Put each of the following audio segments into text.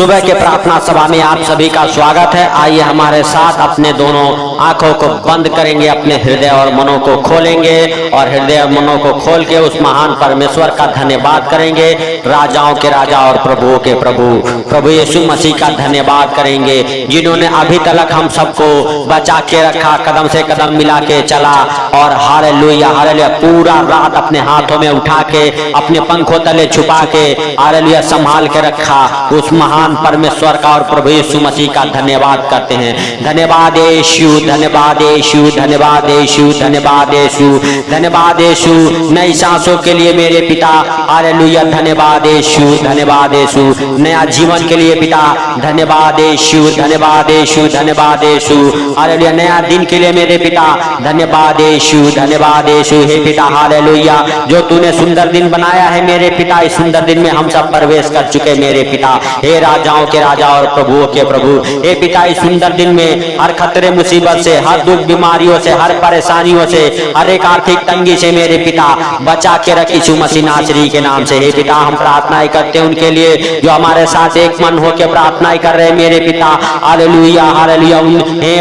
सुबह के प्रार्थना सभा में आप सभी का स्वागत है। आइए हमारे साथ अपने दोनों आंखों को बंद करेंगे, अपने हृदय और मनों को खोलेंगे और हृदय और मनों को खोल के उस महान परमेश्वर का धन्यवाद करेंगे। राजाओं के राजा और प्रभुओं के प्रभु प्रभु यीशु मसीह का धन्यवाद करेंगे, जिन्होंने अभी तक हम सबको बचा के रखा, कदम से कदम मिला के चला और हालेलुया हालेलुया पूरा रात अपने हाथों में उठा के अपने पंखों तले छुपा के हालेलुया संभाल के रखा। उस महान परमेश्वर का और प्रभु यीशु मसीह का धन्यवाद करते हैं। धन्यवाद यीशु, धन्यवाद यीशु, धन्यवाद यीशु, धन्यवाद यीशु, धन्यवाद यीशु। नई सांसों के लिए मेरे पिता हालेलुया धन्यवाद यीशु, धन्यवाद यीशु। नया जीवन के लिए पिता धन्यवाद यीशु, धन्यवाद यीशु, धन्यवाद यीशु। हालेलुया नया दिन के लिए मेरे पिता धन्यवाद यीशु, धन्यवाद यीशु। हे पिता हालेलुया जो तूने सुंदर दिन बनाया है मेरे पिता, इस सुंदर दिन में हम सब प्रवेश कर चुके मेरे पिता। हे राजाओं के राजा और प्रभुओं के प्रभु, हे पिता इस सुंदर दिन में हर खतरे मुसीबत से, हर दुख बीमारियों से, हर परेशानियों से, हर एक आर्थिक तंगी से मेरे पिता बचा के रख यीशु मसीह नासरी के नाम से। हे पिता हम प्रार्थनाएं करते हैं उनके लिए जो हमारे साथ एक मन होकर प्रार्थनाएं कर रहे हैं मेरे पिता। हालेलुया हालेलुया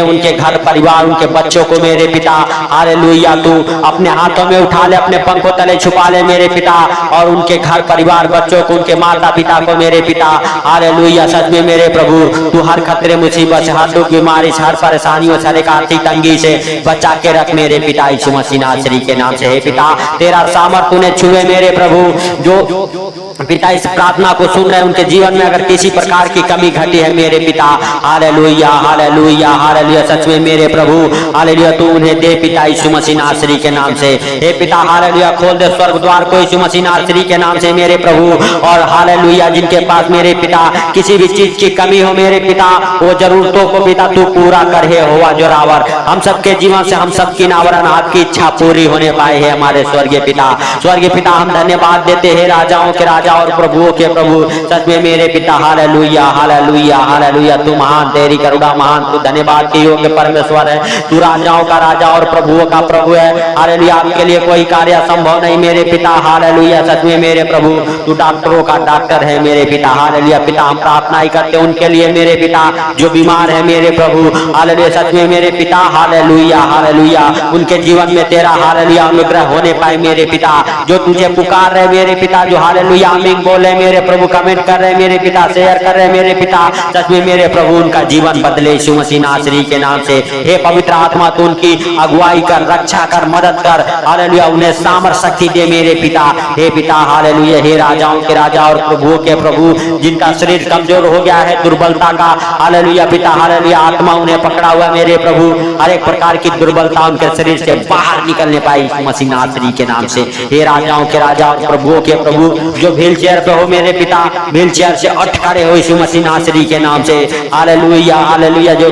उनके घर परिवार, उनके बच्चों को मेरे पिता हालेलुया तू अपने हाथों में उठा ले, अपने पंखों तले छुपा ले मेरे पिता, और उनके घर परिवार बच्चों को, उनके माता पिता को मेरे पिता हालेलुया सच में मेरे प्रभु तू हर खतरे मुसीबत से, हर दुख बीमारी से, हर परेशानियों से, हर एक आर्थिक तंगी से बचा के रख मेरे पिता यीशु मसीह नासरी के नाम से। हे पिता तेरा सामर्थ तूने छुए मेरे प्रभु, जो पिता इस प्रार्थना को सुन रहे उनके जीवन में अगर किसी प्रकार की कमी घटी है मेरे पिता हालेलुया हालेलुया हालेलुया सच में मेरे प्रभु हालेलुया तू उन्हें दे पिता यीशु मसीह नासरी के नाम से। हे पिता हालेलुया खोल दे स्वर्ग द्वार को यीशु मसीह नासरी के नाम से मेरे प्रभु, और हालेलुया जिनके पास मेरे पिता किसी भी चीज की कमी हो मेरे पिता, वो जरूरतों को पिता तू पूरा कर हे होवा जोरावर। हम सबके जीवन से हम सबकी नावरन आपकी इच्छा पूरी होने पाए है हमारे स्वर्गीय पिता। स्वर्गीय पिता हम धन्यवाद देते हैं राजाओं के राजा और प्रभुओं के प्रभु सच में मेरे पिता हालेलुया हालेलुया हालेलुया तू महान, तेरी करुणा महान, तू धन्यवाद के योग्य परमेश्वर है, तू राजाओं का राजा और प्रभुओं का प्रभु है। हालेलुया आपके लिए कोई कार्य असंभव नहीं मेरे पिता हालेलुया सच में मेरे प्रभु तू डॉक्टरों का डॉक्टर है मेरे पिता हालेलुया। पिता हम प्रार्थना ही करते हैं उनके लिए मेरे पिता जो बीमार है मेरे प्रभु हालेलुया सच में मेरे पिता हालेलुया हालेलुया उनके जीवन में तेरा हालेलुया अनुग्रह होने पाए मेरे पिता, जो तुझे पुकार रहे मेरे पिता, जो हालेलुया आमीन बोले मेरे प्रभु, कमेंट कर रहे मेरे पिता, शेयर कर रहे मेरे पिता सच में मेरे प्रभु उनका जीवन बदले यीशु मसीह नासरी के नाम से। हे पवित्र आत्मा तू उनकी अगुवाई कर, रक्षा कर, मदद कर हालेलुया, उन्हें सामर्थ शक्ति दे मेरे पिता। हे पिता हालेलुया हे राजाओं के राजा और प्रभुओं के प्रभु जिनका शरीर कमजोर हो गया है दुर्बलता का हालेलुया पिता हालेलुया आत्मा उन्हें पकड़ा हुआ मेरे प्रभु, हर एक प्रकार की दुर्बलता उनके शरीर से बाहर निकलने पाई यीशु मसीह नासरी के नाम से। हे राजाओं के राजा और प्रभुओं के प्रभु जो व्हील चेयर पे हो मेरे पिता, व्हील चेयर से उठ खड़े हो यीशु मसीह नासरी के नाम से हालेलुया हालेलुया, जो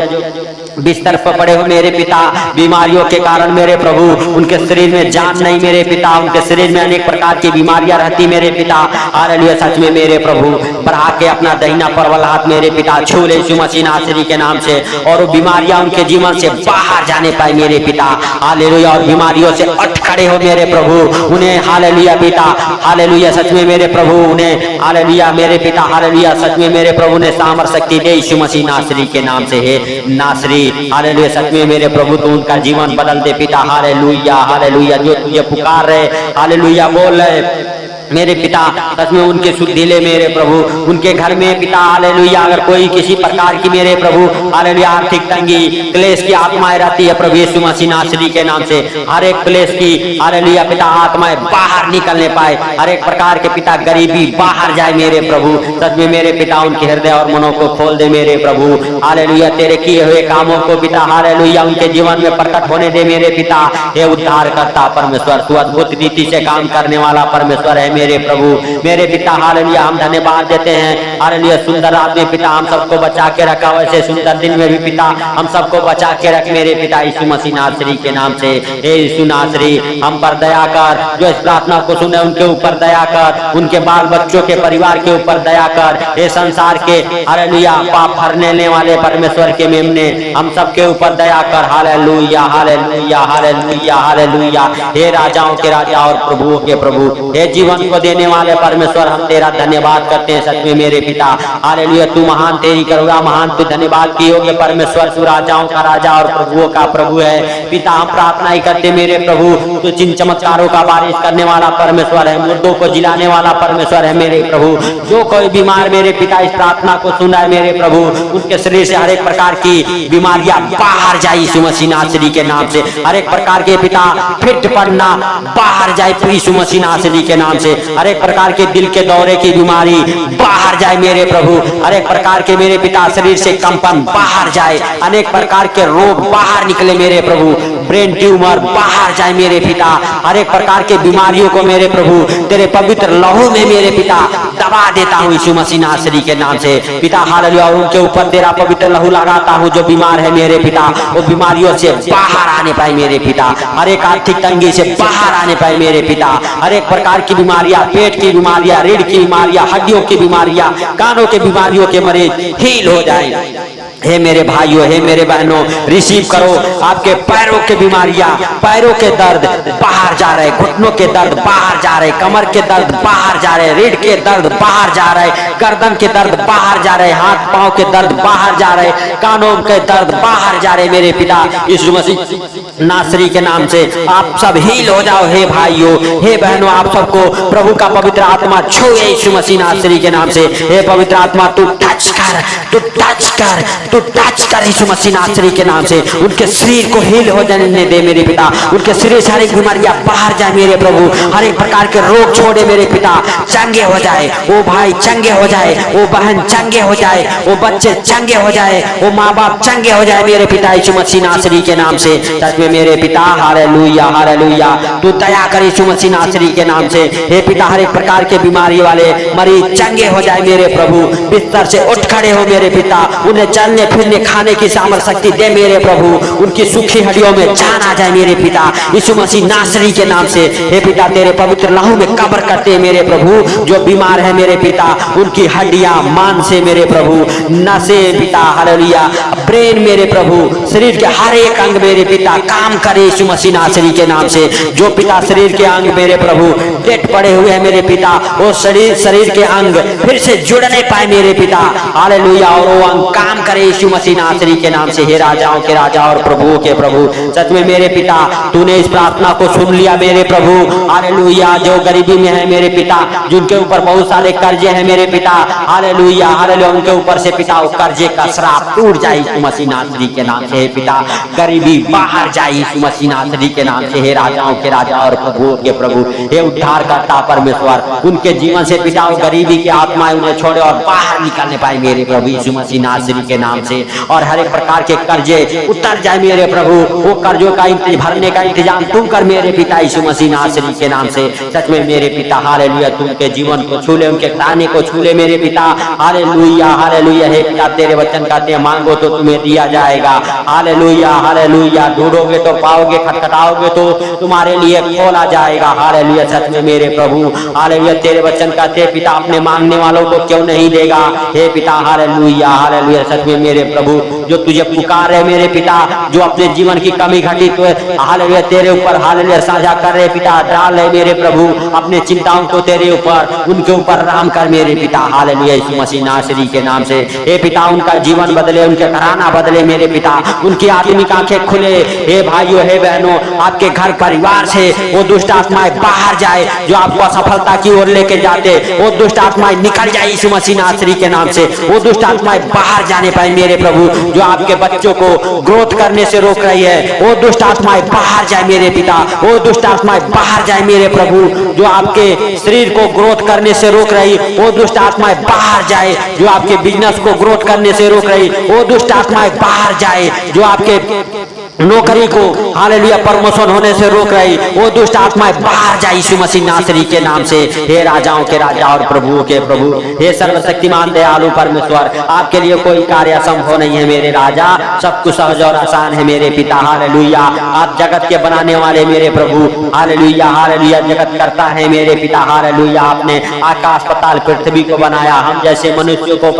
बिस्तर पर पड़े हो मेरे पिता बीमारियों के कारण मेरे प्रभु, उनके शरीर में जान नहीं मेरे पिता, उनके शरीर में अनेक प्रकार की बीमारियां रहती मेरे पिता हालेलुया सच में मेरे प्रभु बढ़ा के अपना दहिना परवल हाथ मेरे पिता छू ले यीशु मसीह नासरी के नाम से, और वो बीमारियां उनके जीवन से बाहर जाने पाए मेरे पिता हालेलुया, और बीमारियों से उठ खड़े हो मेरे प्रभु उन्हें हालेलुया पिता हालेलुया सच में मेरे प्रभु उन्हें हालेलुया मेरे पिता हालेलुया सच में मेरे प्रभु ने सामर्थ शक्ति दे यीशु मसीह नासरी के नाम से। हे नासरी हालेलुया सच में मेरे प्रभु तो उनका जीवन बदल दे पिता हालेलुया हालेलुया, जो तुझे पुकार रहे हालेलुया बोल रहे मेरे पिता सच में उनके शुद्धि ले मेरे प्रभु, उनके घर में पिता हालेलुया अगर कोई किसी प्रकार की मेरे प्रभु हालेलुया आर्थिक तंगी क्लेश की आत्माएं रहती है प्रभु यीशु मसीह नासरी के नाम से, हर एक क्लेश की हालेलुया पिता आत्माएं बाहर निकलने पाए, हर एक प्रकार के पिता गरीबी बाहर जाए मेरे प्रभु सच में मेरे पिता उनके हृदय और मनों को खोल दे मेरे प्रभु हालेलुया, तेरे किए हुए कामों को पिता हालेलुया उनके जीवन में प्रकट होने दे मेरे पिता। हे उद्धार करता परमेश्वर तू अद्भुत रीति से काम करने वाला परमेश्वर है मेरे प्रभु मेरे पिता हालेलुया हम धन्यवाद देते हैं हालेलुया। सुंदर रात में पिता हम सबको बचा के रखा, वैसे सुंदर दिन में भी पिता हम सबको बचा के रख मेरे पिता यीशु मसीह नासरी के नाम से। हे यीशु नासरी हम पर दया कर, जो इस प्रार्थना को सुने उनके ऊपर दया कर, उनके बाल बच्चों के परिवार के ऊपर दया कर। हे संसार के हालेलुया पाप भरने वाले परमेश्वर के मेमने हम सबके ऊपर दया कर हालेलुया हालेलुया हालेलुया हालेलुया। हे राजाओं के राजा और प्रभुओं के प्रभु, हे जीवन जीवन को देने वाले परमेश्वर, हम तेरा धन्यवाद करते हैं सच में मेरे पिता। हालेलुया, तू महान, तेरी करुणा महान, तू धन्यवाद की योग्य परमेश्वर, तू राजाओं का राजा और प्रभुओं का प्रभु है। पिता हम प्रार्थना ही करते मेरे प्रभु, तू चिन्ह चमत्कारों का बारिश करने वाला परमेश्वर है, मुर्दों को जिलाने वाला परमेश्वर है मेरे प्रभु। जो कोई बीमार मेरे पिता इस प्रार्थना को सुना है मेरे प्रभु, उनके शरीर से हर एक प्रकार की बीमारियां बाहर जाए यीशु मसीह नासरी के नाम से। हर एक प्रकार के पिता फिट पड़ना बाहर जाए यीशु मसीह नासरी के नाम से। हर एक प्रकार के दिल के दौरे की बीमारी बाहर जाए मेरे प्रभु। हर एक प्रकार के मेरे पिता शरीर से कंपन बाहर जाए, अनेक प्रकार के रोग बाहर निकले मेरे प्रभु, ब्रेन ट्यूमर बाहर जाए मेरे पिता। हर एक प्रकार के बीमारियों को मेरे प्रभु तेरे पवित्र लहू में मेरे पिता दबा देता हूँ यीशु मसीह नासरी के नाम से पिता। हालेलुया, और उनके ऊपर तेरा पवित्र लहू लगाता हूँ। जो बीमार है मेरे पिता, वो बीमारियों से बाहर आने पाए मेरे पिता। हर एक आर्थिक तंगी से बाहर आने पाए मेरे पिता। हर एक प्रकार की बीमारियां, पेट की बीमारियां, रीढ़ की बीमारियां, हड्डियों की बीमारियां, कानों के बीमारियों के मरीज हील हो जाए। हे मेरे भाइयों, हे मेरे बहनों, रिसीव करो। आपके पैरों के बीमारियां, पैरों के दर्द बाहर जा रहे, घुटनों के दर्द बाहर जा रहे, कमर के दर्द बाहर जा रहे, रीढ़ के दर्द बाहर जा रहे, गर्दन के दर्द बाहर जा रहे, हाथ पांव के दर्द बाहर जा रहे, कानों के दर्द बाहर जा रहे मेरे पिता यीशु मसीह नासरी के नाम से। आप सब हील हो जाओ। हे भाइयों, हे बहनों, आप सबको प्रभु का पवित्र आत्मा छुए यीशु मसीह नासरी के नाम से। हे पवित्र आत्मा, तू टच कर, तू टच कर, तू टच कर यीशु मसीह नासरी के नाम से। उनके शरीर को हील हो जाने दे मेरे पिता। उनके शरीर से हर एक बीमारियां बाहर जाए मेरे प्रभु। हर एक प्रकार के रोग छोड़े मेरे पिता, चंगे हो जाए। वो भाई चंगे हो जाए, वो बहन चंगे हो जाए, वो बच्चे चंगे हो जाए, वो माँ बाप चंगे हो जाए मेरे पिता यीशु मसीह नासरी के नाम से। सच में मेरे पिता, हालेलुया, हालेलुया, तू दया कर यीशु मसीह नासरी के नाम से। हे पिता, हर एक प्रकार के बीमारी वाले मरीज चंगे हो जाए मेरे प्रभु। बिस्तर से उठ खड़े हो मेरे पिता। उन्हें चलने फिरने खाने की सामर्थ शक्ति दे मेरे प्रभु। उनकी सूखी हड्डियों में जान आ जाए मेरे पिता यीशु मसीह नासरी के नाम से। हे पिता, तेरे पवित्र लहू में कब्र करते हैं मेरे प्रभु। जो बीमार है मेरे पिता, उनकी हड्डियां, मांसे मेरे प्रभु, नसें पिता, हालेलुया, ब्रेन मेरे प्रभु, शरीर के हर एक अंग मेरे पिता काम करे यीशु मसीह नासरी के नाम से। जो पिता शरीर के अंग मेरे प्रभु डेट पड़े हुए हैं मेरे पिता, वो शरीर के अंग फिर से जुड़ने पाए मेरे पिता, हालेलुया, और वो अंग काम करे यीशु मसीह नासरी के नाम से। हे राजाओं के राजा और प्रभुओं के प्रभु, सच में मेरे पिता, तूने इस प्रार्थना को सुन लिया मेरे प्रभु। हालेलुया, जो गरीबी में है मेरे पिता, जिनके ऊपर बहुत सारे कर्जे हैं मेरे पिता, हालेलुया, हालेलुया, उनके ऊपर से पिता वो कर्जे का श्राप टूट जाए यीशु मसीह नासरी के नाम से। हे पिता, गरीबी बाहर जाए यीशु मसीह नासरी के नाम से। हे राजाओं के राजा और प्रभुओं के प्रभु, हे उद्धार करता परमेश्वर, उनके जीवन से पिता वो गरीबी की आत्माएं उन्हें छोड़े और बाहर निकलने पाए मेरे प्रभु यीशु मसीह नासरी के नाम से। और हर एक प्रकार के कर्जे उतर जाए मेरे प्रभु। वो कर्जों का भरने का इंतजाम तुम कर मेरे पिता यीशु मसीह नासरी के नाम से। सच में मेरे पिता, हालेलुया, तुम के जीवन को छू ले, उनके खाने को छू ले मेरे पिता, हालेलुया, हालेलुया। हे पिता, तेरे वचन कहते हैं मांगो तो तुम्हें दिया जाएगा, हालेलुया, हालेलुया, ढूंढोगे तो पाओगे, खटखटाओगे तो तुम्हारे लिए खोला जाएगा, हालेलुया। सच में मेरे प्रभु, हालेलुया, तेरे वचन कहते हैं पिता अपने मांगने वालों को क्यों नहीं देगा। हे पिता, हालेलुया, हालेलुया, सच में मेरे प्रभु, जो तुझे पुकार रहे मेरे पिता, जो अपने जीवन की कमी घटी तो हालेलुया तेरे ऊपर, हालेलुया, साझा कर रहे पिता, डाल रहे मेरे प्रभु अपने चिंताओं को तेरे ऊपर, उनके ऊपर राम कर मेरे पिता, हालेलुया, यीशु मसीह नासरी के नाम से। हे पिता, उनका जीवन बदले, उनके घराना बदले मेरे पिता, उनकी आत्मिक आंखें खुले। हे भाइयों, हे बहनों, आपके घर परिवार से वो दुष्ट आत्माएं बाहर जाए जो आपको असफलता की ओर लेके जाते, वो दुष्ट आत्माएं निकल जाए यीशु मसीह नासरी के नाम से। वो दुष्ट आत्माएं बाहर जाने पाए मेरे प्रभु, जो आपके बच्चों को ग्रोथ करने से रोक रही है, वो दुष्ट आत्माएं बाहर जाए मेरे पिता, वो दुष्ट आत्माएं बाहर जाए मेरे प्रभु, जो आपके शरीर को ग्रोथ करने से रोक रही, वो दुष्ट आत्माएं बाहर जाए, जो आपके बिजनेस को ग्रोथ करने से रोक रही, वो दुष्ट आत्माएं बाहर जाए, जो आपके नौकरी को, हालेलुया, प्रमोशन होने से रोक रही, वो दुष्ट आत्माएं बाहर जाए यीशु मसीह नासरी के नाम से। हे राजाओं के राजा और प्रभुओं के प्रभु, हे सर्वशक्तिमान दयालु परमेश्वर, आपके लिए कोई कार्य असंभव नहीं है मेरे राजा, सब कुछ सहज और आसान है मेरे पिता, हालेलुया। आप जगत के बनाने वाले मेरे प्रभु, हालेलुया, हालेलुया, जगत करता है मेरे पिता, हालेलुया। आपने आकाश पाताल पृथ्वी को बनाया, हम जैसे मनुष्यों को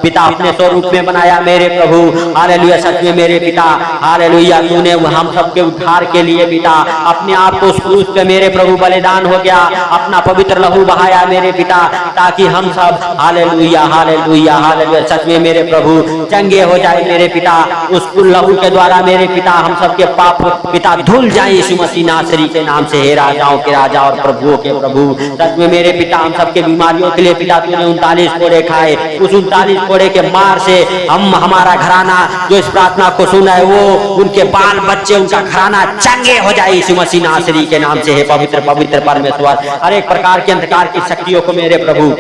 पिता अपने स्वरूप में बनाया मेरे प्रभु, हालेलुया। सच में मेरे पिता, हालेलुया, तूने हम सबके उद्धार के लिए पिता अपने आप को उस क्रूस पे मेरे प्रभु बलिदान हो गया, अपना पवित्र लहू बहाया मेरे पिता, ताकि हम सब हालेलुया हालेलुया हालेलुया सच में मेरे प्रभु चंगे हो जाए मेरे पिता। उस लहू के द्वारा मेरे पिता हम सबके पाप पिता धुल जाए यीशु मसीह नासरी के नाम से। हे राजाओं के राजा और प्रभुओं के प्रभु, सच में मेरे पिता हम सबके बीमारियों के लिए पिता तूने 39 कोड़े खाए, उस 39 कोड़े के मार से हम हमारा घराना जो इस प्रार्थना को सुना है वो उनके बाल बच्चे उनका घराना चंगे हो जाए यीशु मसीह नासरी के नाम से। हे पवित्र पवित्र परमेश्वर, हर एक प्रकार के अंधकार की शक्तियों को मेरे प्रभु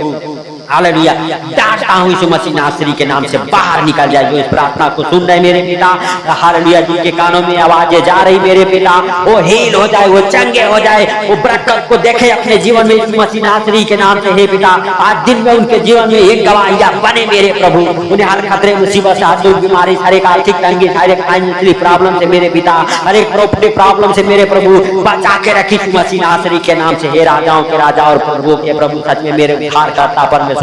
हालेलुया डांटता हूं यीशु मसीह नासरी के नाम से बाहर निकल जाए। जो इस प्रार्थना को सुन रहे मेरे पिता हालेलुया जिनके कानों में आवाजें जा रही मेरे पिता वो हील हो जाए, वो चंगे हो जाए, वो बरकत को देखे अपने जीवन में यीशु मसीह नासरी के नाम से। हे पिता आज दिन में उनके जीवन में एक गवाहियां बने मेरे प्रभु, उन्हें हर खतरे मुसीबत से, हर दुख बीमारी, हर एक आर्थिक तंगी, हर एक फाइनेंशियली प्रॉब्लम से मेरे पिता, हर एक प्रॉपर्टी प्रॉब्लम से मेरे प्रभु बचा के रखी यीशु मसीह नासरी के नाम से। हे राजाओं के राजा और प्रभुओं के प्रभु, सच में मेरे उद्धार करता परमेश्वर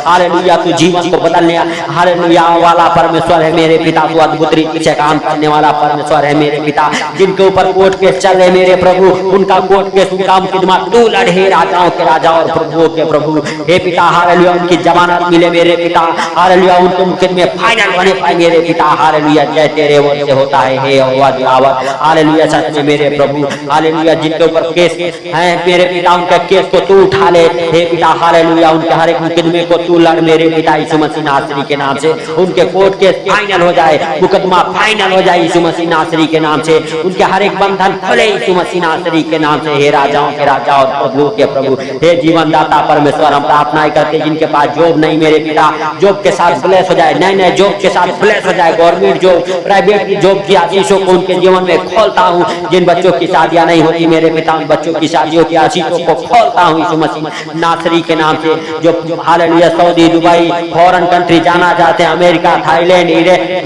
हालेलुया तू जीवन को बदलने हालेलुया वाला परमेश्वर है मेरे पिता। तू अद्भुत रीति से काम करने वाला परमेश्वर है मेरे पिता। जिनके ऊपर कोर्ट केस चल रहे मेरे प्रभु उनका कोर्ट केस उनका मुकदमा तू लड़। हे राजाओं के राजा और प्रभुओं के प्रभु, हे पिता हालेलुया उनकी जमानत मिले मेरे पिता, हालेलुया उनके मुकदमे फाइनल बने पाए मेरे पिता। हालेलुया जय तेरे ओर से होता है हे यहोवा दिलावर, हालेलुया सच में मेरे प्रभु हालेलुया जिनके ऊपर केस है मेरे पिता उनका केस को तू उठा ले हे पिता। हालेलुया उनके हर एक मुकदमे को तू लड़ मेरे पिता यीशु मसीह नासरी के नाम से। उनके कोर्ट केस फाइनल हो जाए, मुकदमा फाइनल हो जाए यीशु मसीह नासरी के नाम से। उनके हर एक बंधन खुले यीशु मसीह नासरी के नाम से। हे राजाओं के राजा और प्रभुओं के प्रभु, हे जीवन दाता परमेश्वर, हम प्रार्थना करते जिनके पास जॉब नहीं मेरे पिता जॉब के साथ ब्लेस हो जाए, नए नए जॉब के साथ ब्लेस हो जाए, गवर्नमेंट जॉब प्राइवेट जॉब की आशीषों को उनके जीवन में खोलता हूँ। जिन बच्चों की शादियां नहीं होती मेरे पिता उन बच्चों की शादियों की आशीषों को खोलता हूँ यीशु मसीह नासरी के नाम से। जो hallelujah Saudi Dubai foreign country जाना चाहते हैं, अमेरिका थाईलैंड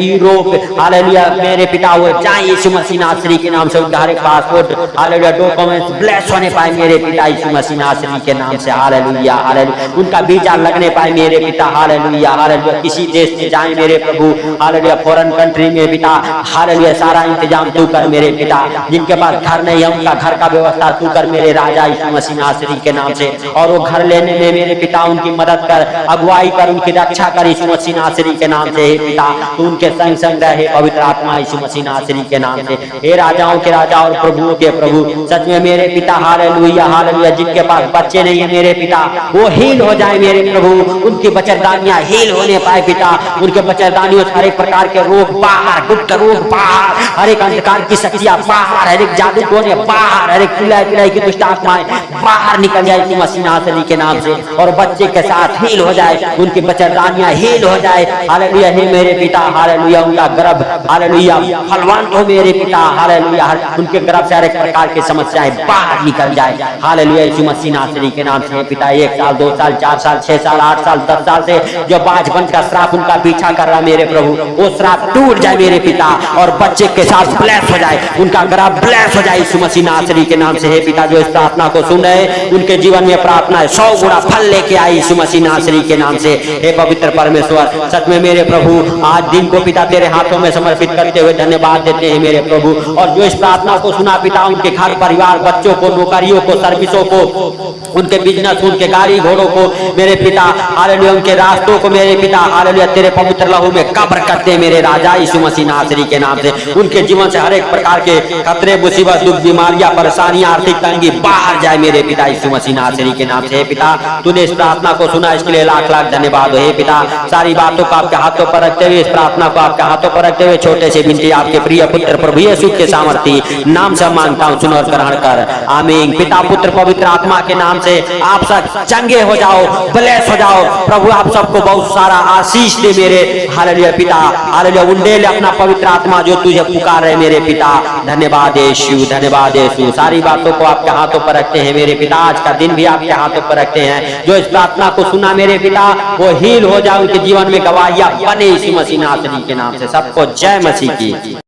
यूरोप हालेलुया मेरे पिता वो जाए यीशु मसीह नासरी के नाम से। उनका हर एक पासपोर्ट हालेलुया डॉक्यूमेंट्स ब्लेस होने पाए मेरे पिता यीशु मसीह नासरी के नाम से। हालेलुया हालेलुया उनका वीजा लगने पाए मेरे पिता। हालेलुया हालेलुया किसी देश में जाए मेरे प्रभु हालेलुया फॉरेन कंट्री में पिता हालेलुया सारा इंतजाम तू कर मेरे पिता। जिनके पास घर नहीं है उनका घर का व्यवस्था तू कर मेरे राजा यीशु मसीह नासरी के नाम से। और वो घर लेने में मेरे पिता उनकी मदद कर, अगुवाई कर, उनकी रक्षा कर यीशु मसीह नासरी के नाम से। हे पिता तू उनके संग संग रहे पवित्र आत्मा यीशु मसीह नासरी के नाम से। हे राजाओं के राजा और प्रभुओं के प्रभु, सच में मेरे पिता हालेलुया हालेलुया जिनके पास बच्चे नहीं है मेरे पिता वो हील हो जाए मेरे प्रभु, उनकी बच्चेदानियां हील होने पाए पिता। उनके बच्चेदानियों से हर एक प्रकार के रोग बाहर, गुप्त रोग बाहर, हर एक अंधकार की शक्तियां बाहर, हर एक जादू टोने बाहर, हर एक पिलाई की दुष्ट आत्माएं बाहर निकल जाए यीशु मसीह नासरी के नाम से। और बच्चे के साथ हील हो जाए, उनकी बच्चेदानियां हील हो जाए। हालेलुया हे मेरे पिता हालेलुया उनका गर्भ हालेलुया फलवंत हो मेरे पिता। हालेलुया उनके गर्भ से हर एक प्रकार की समस्याएं बाहर निकल जाए। हालेलुया यीशु मसीह नासरी के नाम से। पिता 1 साल 2 साल 4 साल 6 साल 8 साल 10 साल से जो बाजबंद का श्राप उनका पीछा कर रहा मेरे प्रभु वो श्राप टूट जाए मेरे पिता और बच्चे के साथ ब्लेस हो जाए, उनका गर्भ ब्लेस हो जाए यीशु मसीह नासरी के नाम से। हे पिता जो इस प्रार्थना को सुन रहे उनके जीवन में प्रार्थना है 100 गुना फल लेके आए यीशु मसीह नासरी के नाम से। हे पवित्र परमेश्वर, सच में मेरे प्रभु आज दिन को पिता तेरे हाथों में समर्पित करते हुए धन्यवाद देते हैं मेरे प्रभु। और जो इस प्रार्थना को सुना पिता उनके घर परिवार बच्चों को नौकरियों को सर्विसों को उनके बिजनेस उनके गाड़ी घोड़ों को मेरे पिता हालेलुया उनके रास्तों को मेरे पिता हालेलुया तेरे पवित्र लहू में कब्र करते मेरे राजा यीशु मसीह नासरी के नाम से। उनके जीवन से हर एक प्रकार के खतरे मुसीबत दुख बीमारियां परेशानियां आर्थिक तंगी बाहर जाए मेरे पिता यीशु मसीह नासरी के नाम से। हे पिता तूने इस प्रार्थना को सुना इसके लिए लाख लाख धन्यवाद हो। हे पिता सारी बातों को आपके हाथों पर रखते हुए इस प्रार्थना को आपके हाथों पर रखते हुए छोटे से विनती आपके प्रिय पुत्र प्रभु यीशु के सामर्थी नाम से मांगता हूँ, सुन और ग्रहण कर आमीन। पिता पुत्र पवित्र आत्मा के नाम से आप सब चंगे हो जाओ, ब्लेस हो जाओ प्रभु। आप सबको बहुत सारा आशीष दे मेरे हालेलुया पिता हालेलुया उंडेल अपना पवित्र आत्मा जो तुझे पुकार रहे मेरे पिता। धन्यवाद यीशु धन्यवाद यीशु। सारी बातों को आपके हाथों पर रखते हैं मेरे पिता। आज का दिन भी आपके हाथों पर रखते हैं। जो इस प्रार्थना को सुना मेरे पिता वो हील हो जाए, उनके जीवन में गवाहियां बने यीशु मसीह नासरी के नाम से। सबको जय मसीह की।